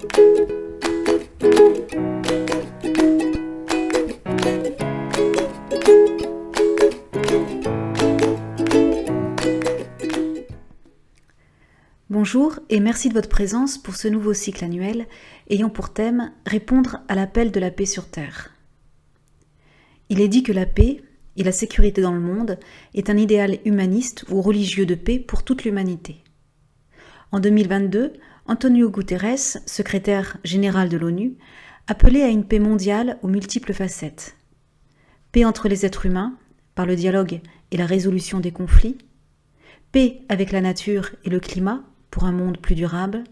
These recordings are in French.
Bonjour et merci de votre présence pour ce nouveau cycle annuel ayant pour thème « Répondre à l'appel de la paix sur Terre ». Il est dit que la paix et la sécurité dans le monde est un idéal humaniste ou religieux de paix pour toute l'humanité. En 2022, Antonio Guterres, secrétaire général de l'ONU, appelait à une paix mondiale aux multiples facettes. Paix entre les êtres humains, par le dialogue et la résolution des conflits. Paix avec la nature et le climat, pour un monde plus durable.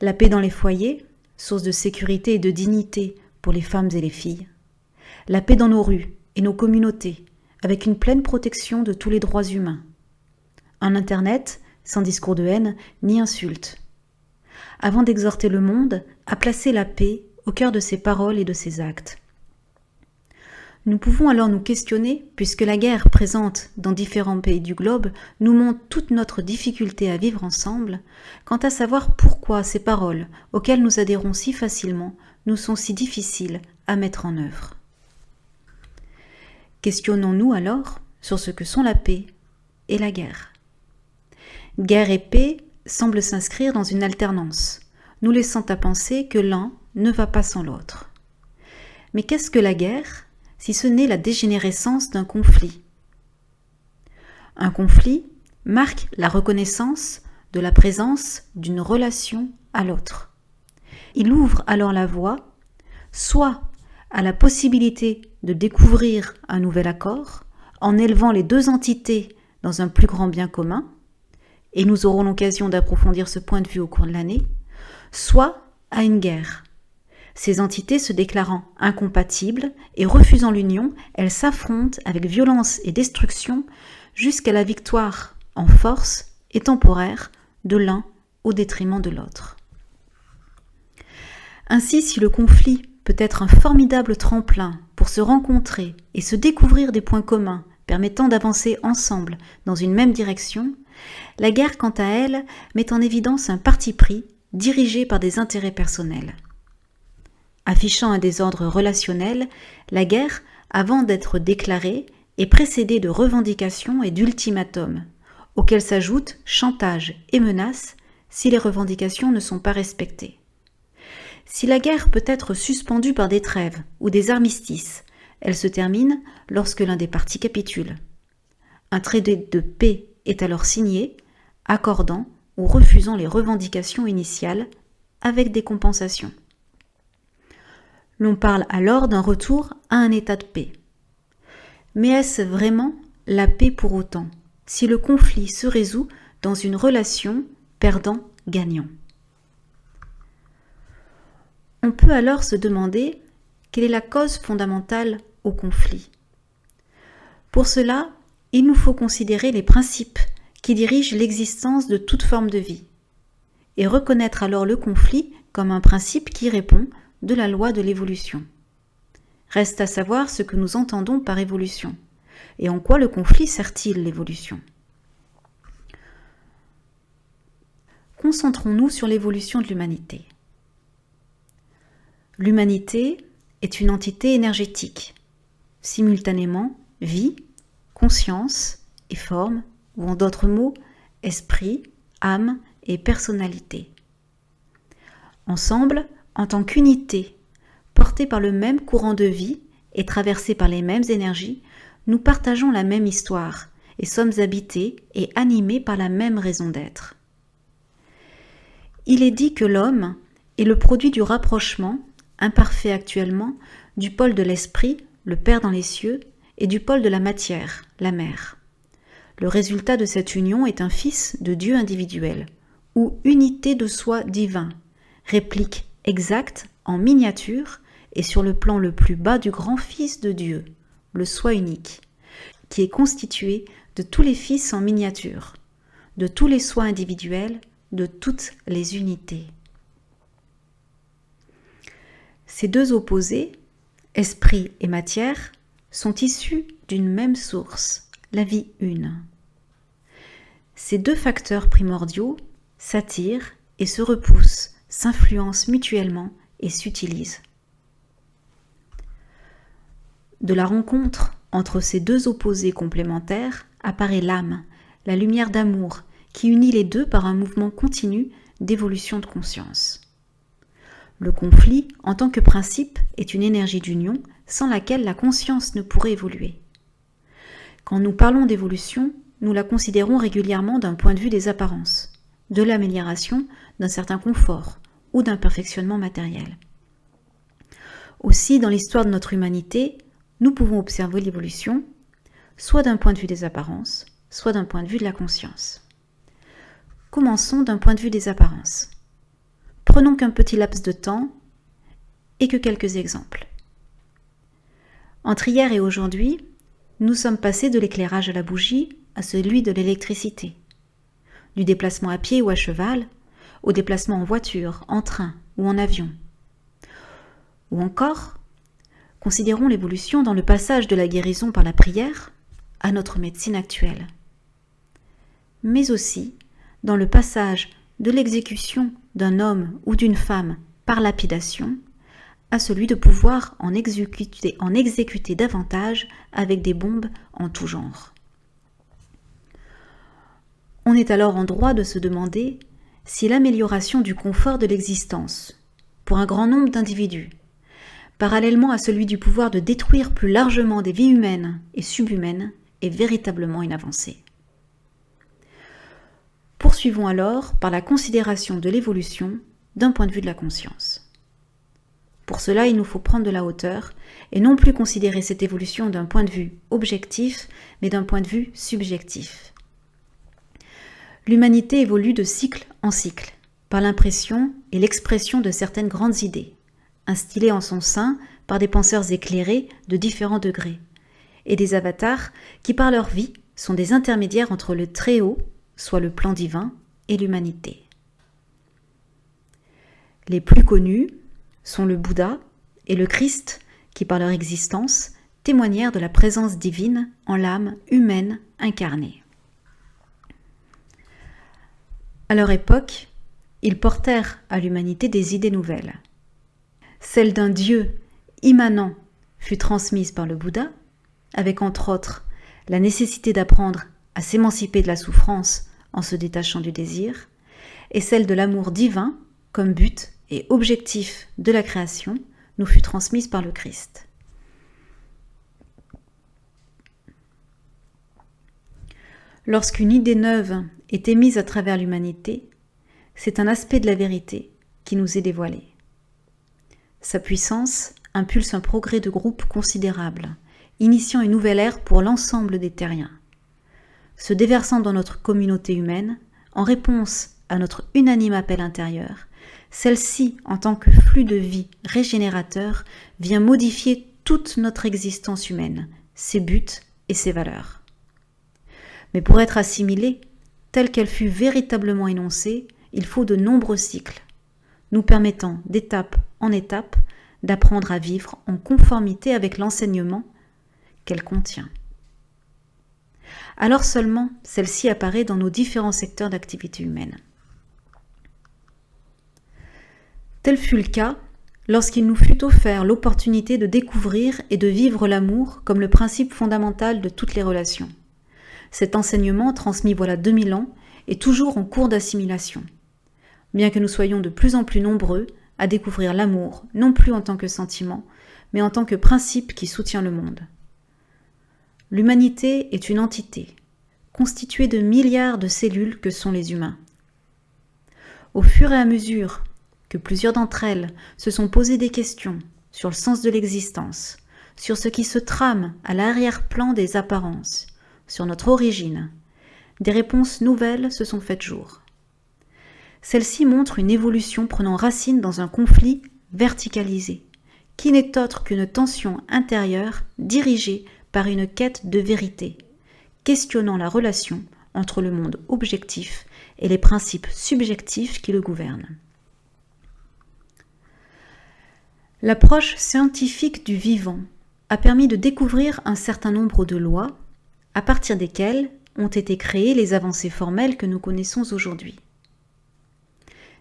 La paix dans les foyers, source de sécurité et de dignité pour les femmes et les filles. La paix dans nos rues et nos communautés, avec une pleine protection de tous les droits humains. Un Internet sans discours de haine ni insulte. Avant d'exhorter le monde à placer la paix au cœur de ses paroles et de ses actes. Nous pouvons alors nous questionner, puisque la guerre présente dans différents pays du globe nous montre toute notre difficulté à vivre ensemble, quant à savoir pourquoi ces paroles, auxquelles nous adhérons si facilement, nous sont si difficiles à mettre en œuvre. Questionnons-nous alors sur ce que sont la paix et la guerre. Guerre et paix semblent s'inscrire dans une alternance, nous laissant à penser que l'un ne va pas sans l'autre. Mais qu'est-ce que la guerre, si ce n'est la dégénérescence d'un conflit? Un conflit marque la reconnaissance de la présence d'une relation à l'autre. Il ouvre alors la voie, soit à la possibilité de découvrir un nouvel accord, en élevant les deux entités dans un plus grand bien commun, et nous aurons l'occasion d'approfondir ce point de vue au cours de l'année, soit à une guerre. Ces entités se déclarant incompatibles et refusant l'union, elles s'affrontent avec violence et destruction jusqu'à la victoire en force et temporaire de l'un au détriment de l'autre. Ainsi, si le conflit peut être un formidable tremplin pour se rencontrer et se découvrir des points communs permettant d'avancer ensemble dans une même direction, la guerre, quant à elle, met en évidence un parti pris dirigé par des intérêts personnels. Affichant un désordre relationnel, la guerre, avant d'être déclarée, est précédée de revendications et d'ultimatums, auxquels s'ajoutent chantage et menaces si les revendications ne sont pas respectées. Si la guerre peut être suspendue par des trêves ou des armistices, elle se termine lorsque l'un des partis capitule. Un traité de paix est alors signé, accordant ou refusant les revendications initiales avec des compensations. L'on parle alors d'un retour à un état de paix. Mais est-ce vraiment la paix pour autant, si le conflit se résout dans une relation perdant-gagnant? On peut alors se demander quelle est la cause fondamentale au conflit. Pour cela, il nous faut considérer les principes qui dirigent l'existence de toute forme de vie, et reconnaître alors le conflit comme un principe qui répond de la loi de l'évolution. Reste à savoir ce que nous entendons par évolution, et en quoi le conflit sert-il l'évolution. Concentrons-nous sur l'évolution de l'humanité. L'humanité est une entité énergétique, simultanément vie, conscience et forme, ou en d'autres mots, esprit, âme et personnalité. Ensemble, en tant qu'unité, portée par le même courant de vie et traversée par les mêmes énergies, nous partageons la même histoire et sommes habités et animés par la même raison d'être. Il est dit que l'homme est le produit du rapprochement, imparfait actuellement, du pôle de l'esprit, le Père dans les cieux, et du pôle de la matière, la mère. Le résultat de cette union est un fils de Dieu individuel, ou unité de soi divin, réplique exacte en miniature et sur le plan le plus bas du grand Fils de Dieu, le soi unique, qui est constitué de tous les fils en miniature, de tous les soins individuels, de toutes les unités. Ces deux opposés, esprit et matière, sont issus d'une même source, la vie une. Ces deux facteurs primordiaux s'attirent et se repoussent s'influencent mutuellement et s'utilisent. De la rencontre entre ces deux opposés complémentaires apparaît l'âme, la lumière d'amour, qui unit les deux par un mouvement continu d'évolution de conscience. Le conflit, en tant que principe, est une énergie d'union sans laquelle la conscience ne pourrait évoluer. Quand nous parlons d'évolution, nous la considérons régulièrement d'un point de vue des apparences, de l'amélioration d'un certain confort ou d'un perfectionnement matériel. Aussi, dans l'histoire de notre humanité, nous pouvons observer l'évolution, soit d'un point de vue des apparences, soit d'un point de vue de la conscience. Commençons d'un point de vue des apparences. Prenons qu'un petit laps de temps et que quelques exemples. Entre hier et aujourd'hui, nous sommes passés de l'éclairage à la bougie à celui de l'électricité, du déplacement à pied ou à cheval au déplacement en voiture, en train ou en avion. Ou encore, considérons l'évolution dans le passage de la guérison par la prière à notre médecine actuelle, mais aussi dans le passage de l'exécution d'un homme ou d'une femme par lapidation à celui de pouvoir en exécuter davantage avec des bombes en tout genre. On est alors en droit de se demander si l'amélioration du confort de l'existence, pour un grand nombre d'individus, parallèlement à celui du pouvoir de détruire plus largement des vies humaines et subhumaines, est véritablement une avancée. Poursuivons alors par la considération de l'évolution d'un point de vue de la conscience. Pour cela, il nous faut prendre de la hauteur et non plus considérer cette évolution d'un point de vue objectif, mais d'un point de vue subjectif. L'humanité évolue de cycle en cycle, par l'impression et l'expression de certaines grandes idées, instillées en son sein par des penseurs éclairés de différents degrés, et des avatars qui par leur vie sont des intermédiaires entre le Très-Haut, soit le plan divin, et l'humanité. Les plus connus sont le Bouddha et le Christ qui par leur existence témoignèrent de la présence divine en l'âme humaine incarnée. À leur époque, ils portèrent à l'humanité des idées nouvelles. Celle d'un Dieu immanent fut transmise par le Bouddha, avec entre autres la nécessité d'apprendre à s'émanciper de la souffrance en se détachant du désir, et celle de l'amour divin comme but et objectif de la création nous fut transmise par le Christ. Lorsqu'une idée neuve est émise à travers l'humanité, c'est un aspect de la vérité qui nous est dévoilé. Sa puissance impulse un progrès de groupe considérable, initiant une nouvelle ère pour l'ensemble des terriens. Se déversant dans notre communauté humaine, en réponse à notre unanime appel intérieur, celle-ci, en tant que flux de vie régénérateur, vient modifier toute notre existence humaine, ses buts et ses valeurs. Mais pour être assimilée, telle qu'elle fut véritablement énoncée, il faut de nombreux cycles, nous permettant d'étape en étape d'apprendre à vivre en conformité avec l'enseignement qu'elle contient. Alors seulement, celle-ci apparaît dans nos différents secteurs d'activité humaine. Tel fut le cas lorsqu'il nous fut offert l'opportunité de découvrir et de vivre l'amour comme le principe fondamental de toutes les relations. Cet enseignement, transmis voilà 2000 ans, est toujours en cours d'assimilation. Bien que nous soyons de plus en plus nombreux à découvrir l'amour, non plus en tant que sentiment, mais en tant que principe qui soutient le monde. L'humanité est une entité, constituée de milliards de cellules que sont les humains. Au fur et à mesure que plusieurs d'entre elles se sont posées des questions sur le sens de l'existence, sur ce qui se trame à l'arrière-plan des apparences, sur notre origine, des réponses nouvelles se sont faites jour. Celles-ci montrent une évolution prenant racine dans un conflit verticalisé, qui n'est autre qu'une tension intérieure dirigée par une quête de vérité, questionnant la relation entre le monde objectif et les principes subjectifs qui le gouvernent. L'approche scientifique du vivant a permis de découvrir un certain nombre de lois à partir desquelles ont été créées les avancées formelles que nous connaissons aujourd'hui.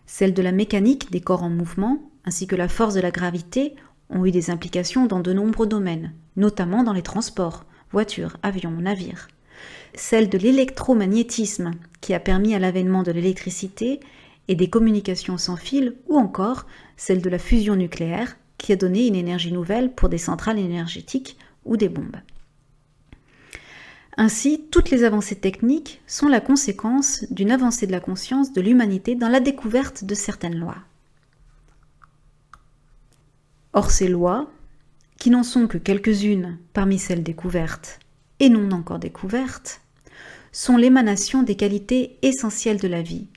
Celles de la mécanique des corps en mouvement, ainsi que la force de la gravité, ont eu des implications dans de nombreux domaines, notamment dans les transports, voitures, avions, navires. Celle de l'électromagnétisme, qui a permis à l'avènement de l'électricité et des communications sans fil, ou encore celle de la fusion nucléaire, qui a donné une énergie nouvelle pour des centrales énergétiques ou des bombes. Ainsi, toutes les avancées techniques sont la conséquence d'une avancée de la conscience de l'humanité dans la découverte de certaines lois. Or, ces lois, qui n'en sont que quelques-unes parmi celles découvertes et non encore découvertes, sont l'émanation des qualités essentielles de la vie,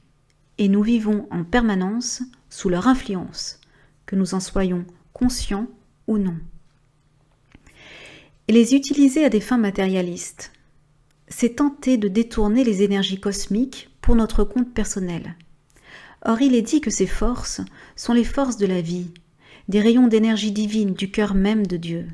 et nous vivons en permanence sous leur influence, que nous en soyons conscients ou non. Et les utiliser à des fins matérialistes, c'est tenter de détourner les énergies cosmiques pour notre compte personnel. Or, il est dit que ces forces sont les forces de la vie, des rayons d'énergie divine du cœur même de Dieu.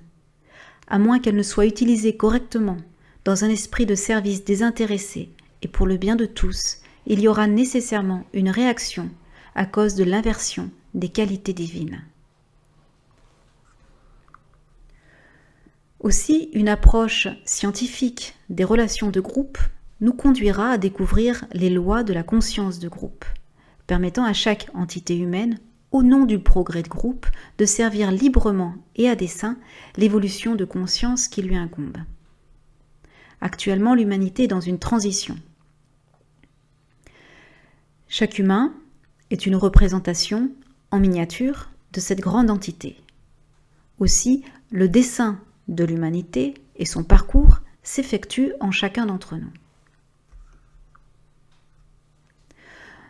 À moins qu'elles ne soient utilisées correctement, dans un esprit de service désintéressé et pour le bien de tous, il y aura nécessairement une réaction à cause de l'inversion des qualités divines. Aussi, une approche scientifique des relations de groupe nous conduira à découvrir les lois de la conscience de groupe, permettant à chaque entité humaine, au nom du progrès de groupe, de servir librement et à dessein l'évolution de conscience qui lui incombe. Actuellement, l'humanité est dans une transition. Chaque humain est une représentation, en miniature, de cette grande entité. Aussi, le dessein de l'humanité et son parcours s'effectuent en chacun d'entre nous.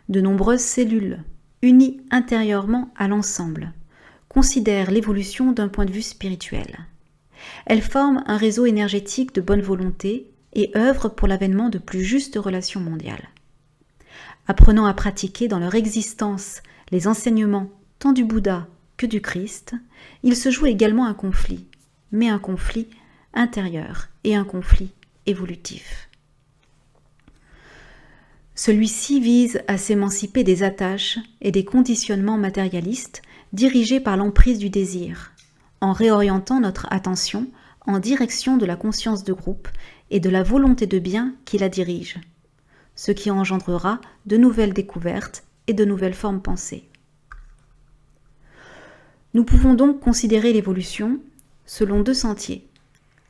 De nombreuses cellules, unies intérieurement à l'ensemble, considèrent l'évolution d'un point de vue spirituel. Elles forment un réseau énergétique de bonne volonté et œuvrent pour l'avènement de plus justes relations mondiales. Apprenant à pratiquer dans leur existence les enseignements tant du Bouddha que du Christ, il se joue également un conflit, mais un conflit intérieur et un conflit évolutif. Celui-ci vise à s'émanciper des attaches et des conditionnements matérialistes dirigés par l'emprise du désir, en réorientant notre attention en direction de la conscience de groupe et de la volonté de bien qui la dirige, ce qui engendrera de nouvelles découvertes et de nouvelles formes pensées. Nous pouvons donc considérer l'évolution selon deux sentiers,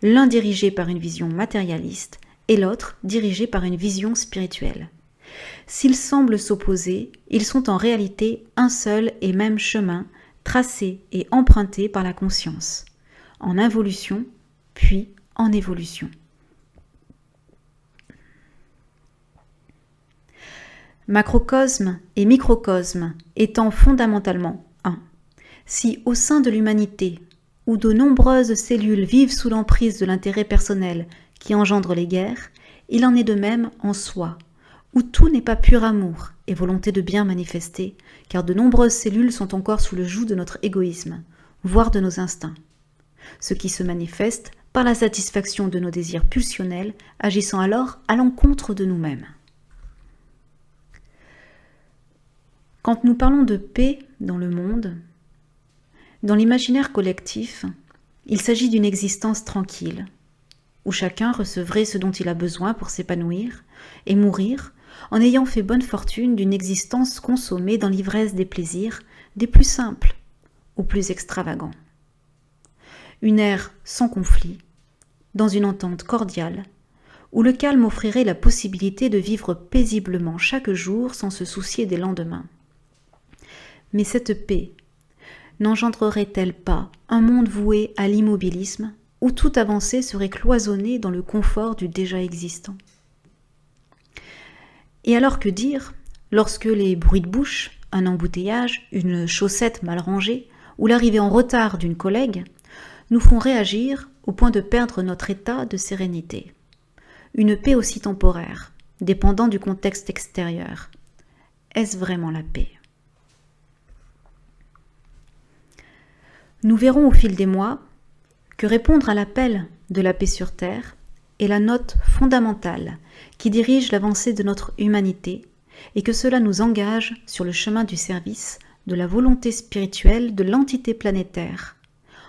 l'un dirigé par une vision matérialiste et l'autre dirigé par une vision spirituelle. S'ils semblent s'opposer, ils sont en réalité un seul et même chemin, tracé et emprunté par la conscience, en involution, puis en évolution. Macrocosme et microcosme étant fondamentalement un, si au sein de l'humanité, où de nombreuses cellules vivent sous l'emprise de l'intérêt personnel qui engendre les guerres, il en est de même en soi, où tout n'est pas pur amour et volonté de bien manifestée, car de nombreuses cellules sont encore sous le joug de notre égoïsme, voire de nos instincts, ce qui se manifeste par la satisfaction de nos désirs pulsionnels, agissant alors à l'encontre de nous-mêmes. Quand nous parlons de paix dans le monde, dans l'imaginaire collectif, il s'agit d'une existence tranquille, où chacun recevrait ce dont il a besoin pour s'épanouir et mourir en ayant fait bonne fortune d'une existence consommée dans l'ivresse des plaisirs, des plus simples aux plus extravagants. Une ère sans conflit, dans une entente cordiale, où le calme offrirait la possibilité de vivre paisiblement chaque jour sans se soucier des lendemains. Mais cette paix n'engendrerait-elle pas un monde voué à l'immobilisme, où toute avancée serait cloisonnée dans le confort du déjà existant? Et alors que dire lorsque les bruits de bouche, un embouteillage, une chaussette mal rangée ou l'arrivée en retard d'une collègue nous font réagir au point de perdre notre état de sérénité? Une paix aussi temporaire, dépendant du contexte extérieur. Est-ce vraiment la paix? Nous verrons au fil des mois que répondre à l'appel de la paix sur Terre est la note fondamentale qui dirige l'avancée de notre humanité et que cela nous engage sur le chemin du service, de la volonté spirituelle de l'entité planétaire,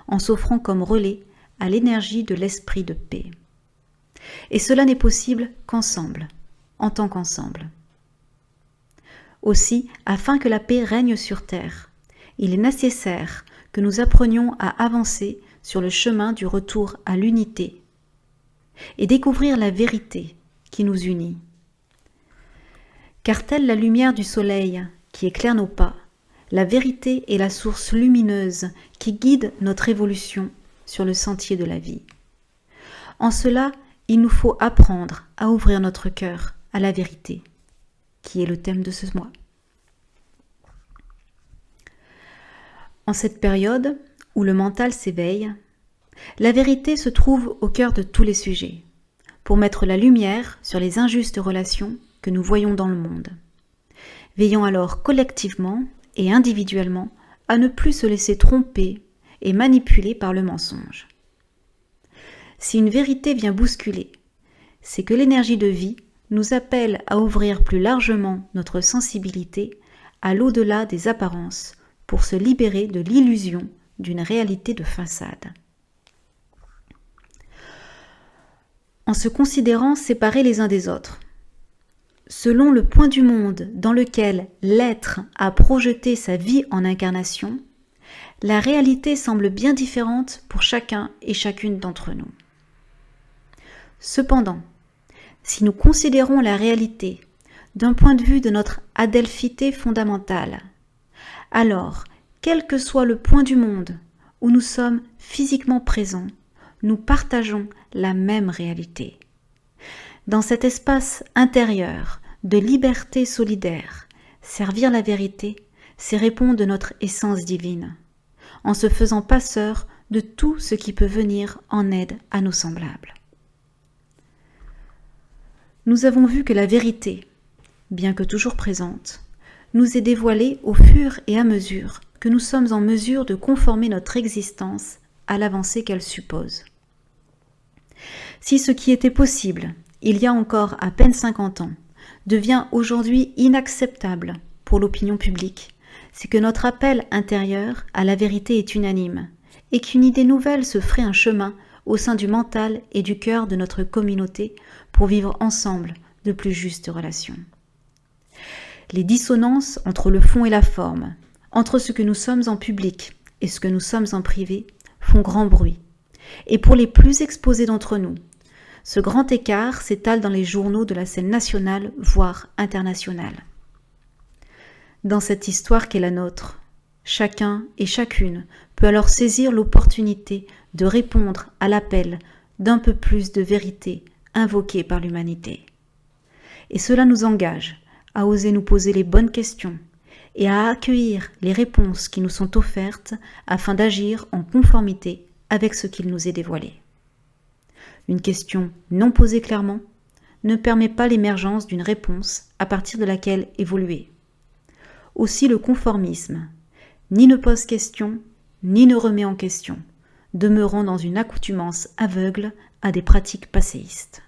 en s'offrant comme relais à l'énergie de l'esprit de paix. Et cela n'est possible qu'ensemble, en tant qu'ensemble. Aussi, afin que la paix règne sur Terre, il est nécessaire que nous apprenions à avancer sur le chemin du retour à l'unité et découvrir la vérité qui nous unit. Car telle la lumière du soleil qui éclaire nos pas, la vérité est la source lumineuse qui guide notre évolution sur le sentier de la vie. En cela, il nous faut apprendre à ouvrir notre cœur à la vérité, qui est le thème de ce mois. En cette période où le mental s'éveille, la vérité se trouve au cœur de tous les sujets, pour mettre la lumière sur les injustes relations que nous voyons dans le monde. Veillons alors collectivement et individuellement à ne plus se laisser tromper et manipuler par le mensonge. Si une vérité vient bousculer, c'est que l'énergie de vie nous appelle à ouvrir plus largement notre sensibilité à l'au-delà des apparences pour se libérer de l'illusion d'une réalité de façade. En se considérant séparés les uns des autres, selon le point du monde dans lequel l'être a projeté sa vie en incarnation, la réalité semble bien différente pour chacun et chacune d'entre nous. Cependant, si nous considérons la réalité d'un point de vue de notre adelphité fondamentale, alors, quel que soit le point du monde où nous sommes physiquement présents, nous partageons la même réalité. Dans cet espace intérieur de liberté solidaire, servir la vérité, c'est répondre de notre essence divine, en se faisant passeur de tout ce qui peut venir en aide à nos semblables. Nous avons vu que la vérité, bien que toujours présente, nous est dévoilée au fur et à mesure que nous sommes en mesure de conformer notre existence à l'avancée qu'elle suppose. Si ce qui était possible, il y a encore à peine 50 ans, devient aujourd'hui inacceptable pour l'opinion publique, c'est que notre appel intérieur à la vérité est unanime et qu'une idée nouvelle se ferait un chemin au sein du mental et du cœur de notre communauté pour vivre ensemble de plus justes relations. Les dissonances entre le fond et la forme, entre ce que nous sommes en public et ce que nous sommes en privé, font grand bruit. Et pour les plus exposés d'entre nous, ce grand écart s'étale dans les journaux de la scène nationale, voire internationale. Dans cette histoire qu'est la nôtre, chacun et chacune peut alors saisir l'opportunité de répondre à l'appel d'un peu plus de vérité invoquée par l'humanité. Et cela nous engage à oser nous poser les bonnes questions et à accueillir les réponses qui nous sont offertes afin d'agir en conformité avec ce qu'il nous est dévoilé. Une question non posée clairement ne permet pas l'émergence d'une réponse à partir de laquelle évoluer. Aussi le conformisme ni ne pose question, ni ne remet en question, demeurant dans une accoutumance aveugle à des pratiques passéistes.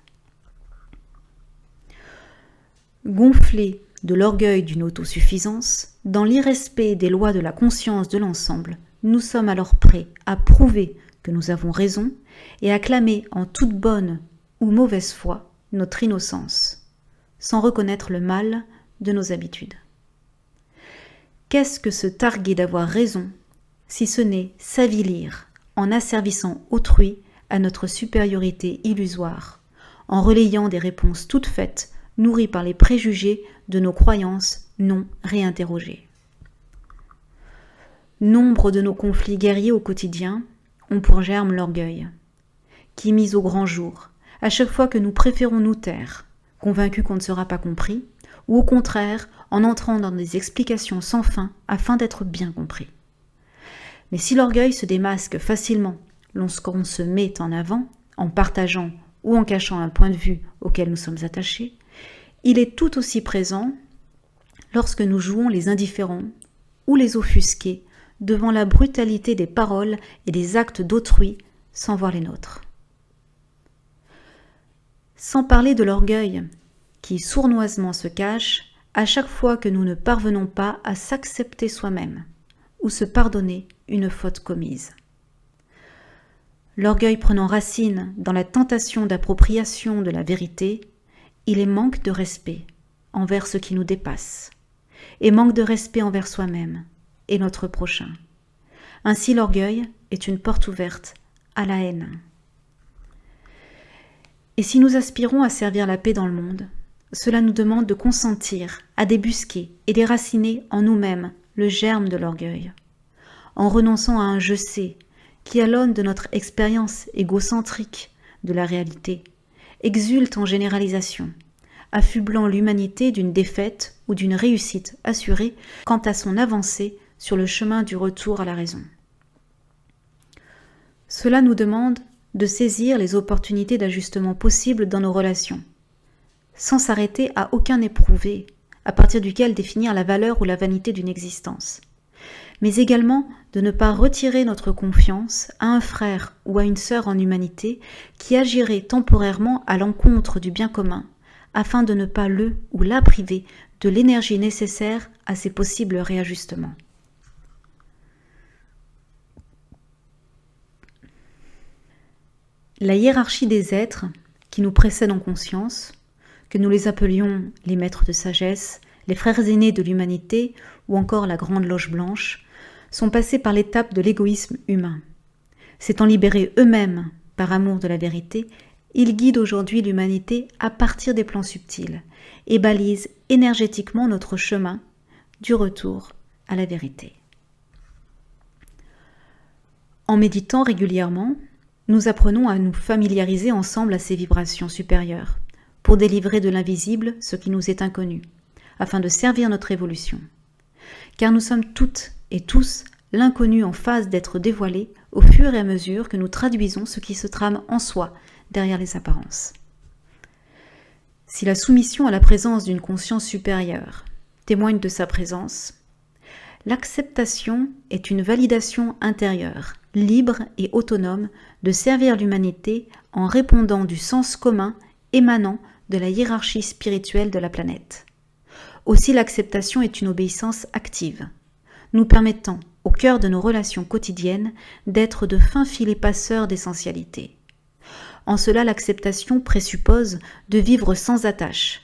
Gonflés de l'orgueil d'une autosuffisance, dans l'irrespect des lois de la conscience de l'ensemble, nous sommes alors prêts à prouver que nous avons raison et à clamer en toute bonne ou mauvaise foi notre innocence, sans reconnaître le mal de nos habitudes. Qu'est-ce que se targuer d'avoir raison, si ce n'est s'avilir en asservissant autrui à notre supériorité illusoire, en relayant des réponses toutes faites, nourries par les préjugés de nos croyances non réinterrogées. Nombre de nos conflits guerriers au quotidien ont pour germe l'orgueil, qui mis au grand jour, à chaque fois que nous préférons nous taire, convaincus qu'on ne sera pas compris, ou au contraire, en entrant dans des explications sans fin afin d'être bien compris. Mais si l'orgueil se démasque facilement lorsqu'on se met en avant, en partageant ou en cachant un point de vue auquel nous sommes attachés, il est tout aussi présent lorsque nous jouons les indifférents ou les offusqués devant la brutalité des paroles et des actes d'autrui sans voir les nôtres. Sans parler de l'orgueil qui sournoisement se cache à chaque fois que nous ne parvenons pas à s'accepter soi-même ou se pardonner une faute commise. L'orgueil prenant racine dans la tentation d'appropriation de la vérité, il est manque de respect envers ce qui nous dépasse, et manque de respect envers soi-même et notre prochain. Ainsi l'orgueil est une porte ouverte à la haine. Et si nous aspirons à servir la paix dans le monde, cela nous demande de consentir à débusquer et déraciner en nous-mêmes le germe de l'orgueil, en renonçant à un « je sais » qui, à l'aune de notre expérience égocentrique de la réalité, exulte en généralisation, affublant l'humanité d'une défaite ou d'une réussite assurée quant à son avancée sur le chemin du retour à la raison. Cela nous demande de saisir les opportunités d'ajustement possibles dans nos relations, sans s'arrêter à aucun éprouvé, à partir duquel définir la valeur ou la vanité d'une existence, mais également de ne pas retirer notre confiance à un frère ou à une sœur en humanité qui agirait temporairement à l'encontre du bien commun, afin de ne pas le ou la priver de l'énergie nécessaire à ces possibles réajustements. La hiérarchie des êtres qui nous précèdent en conscience, que nous les appelions les maîtres de sagesse, les frères aînés de l'humanité ou encore la grande loge blanche, sont passés par l'étape de l'égoïsme humain. S'étant libérés eux-mêmes par amour de la vérité, ils guident aujourd'hui l'humanité à partir des plans subtils et balisent énergétiquement notre chemin du retour à la vérité. En méditant régulièrement, nous apprenons à nous familiariser ensemble à ces vibrations supérieures, pour délivrer de l'invisible ce qui nous est inconnu, afin de servir notre évolution. Car nous sommes toutes et tous l'inconnu en phase d'être dévoilé au fur et à mesure que nous traduisons ce qui se trame en soi derrière les apparences. Si la soumission à la présence d'une conscience supérieure témoigne de sa présence, l'acceptation est une validation intérieure, libre et autonome de servir l'humanité en répondant du sens commun émanant de la hiérarchie spirituelle de la planète. Aussi l'acceptation est une obéissance active, nous permettant, au cœur de nos relations quotidiennes, d'être de fins filets passeurs d'essentialité. En cela, l'acceptation présuppose de vivre sans attache,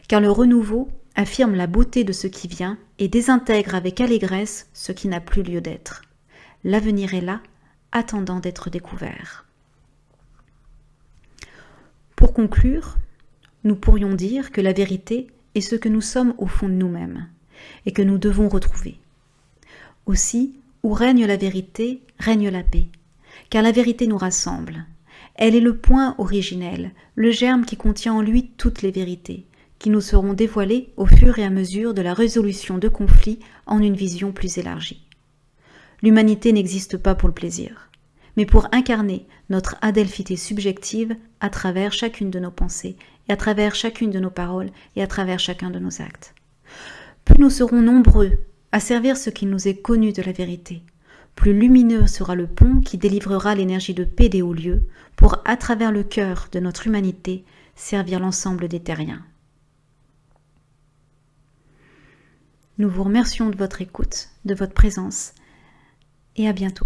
car le renouveau affirme la beauté de ce qui vient et désintègre avec allégresse ce qui n'a plus lieu d'être. L'avenir est là, attendant d'être découvert. Pour conclure, nous pourrions dire que la vérité est ce que nous sommes au fond de nous-mêmes et que nous devons retrouver. Aussi, où règne la vérité, règne la paix, car la vérité nous rassemble. Elle est le point originel, le germe qui contient en lui toutes les vérités, qui nous seront dévoilées au fur et à mesure de la résolution de conflits en une vision plus élargie. L'humanité n'existe pas pour le plaisir, mais pour incarner notre adelphité subjective à travers chacune de nos pensées, et à travers chacune de nos paroles, et à travers chacun de nos actes. Plus nous serons nombreux à servir ce qui nous est connu de la vérité, plus lumineux sera le pont qui délivrera l'énergie de paix des hauts lieux pour, à travers le cœur de notre humanité, servir l'ensemble des terriens. Nous vous remercions de votre écoute, de votre présence, et à bientôt.